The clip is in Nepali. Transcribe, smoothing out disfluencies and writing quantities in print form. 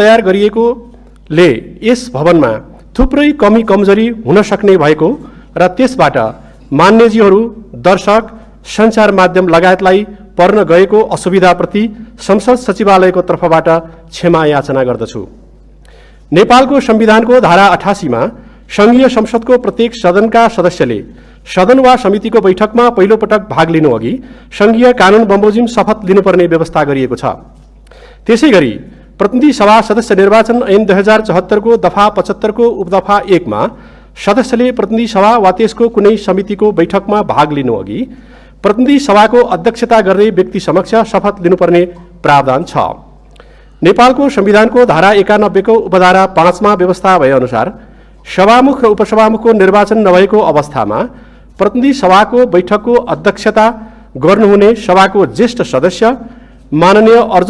तयार गरिएकोले यस भवनमा थुप्रै कमी कमजोरी हुन सक्ने भएको र त्यसबाट मान्यजीहरू, दर्शक, सञ्चार माध्यम लगायतलाई पर्न गएको असुविधाप्रति संसद सचिवालयको तर्फबाट क्षमा याचना गर्दछु। नेपालको संविधानको धारा 88 मा संघीय संसदको प्रत्येक सदनका सदस्यले सदन वा समितिको बैठकमा पहिलो पटक भाग लिनु अघि संघीय कानून बमोजिम शपथ लिनुपर्ने व्यवस्था गरिएको छ। त्यसैगरी प्रतिनिधि सभा सदस्य निर्वाचन ऐन 2074 को दफा 75 को उपदफा 1 मा सदस्यले प्रतिनिधि सभा वा त्यसको कुनै समितिको बैठकमा भाग लिनु अघि प्रतिनिधि सभाको अध्यक्षता गर्ने व्यक्ति समक्ष शपथ लिनुपर्ने प्रावधान छ। नेपालको संविधानको धारा 91 को उपधारा 5 मा व्यवस्था भए अनुसार सभामुख र उपसभामुखको निर्वाचन नभएको अवस्थामा प्रतिनिधि सभाको बैठकको अध्यक्षता गर्नुहुने सभाको ज्येष्ठ सदस्य माननीय अर्जुन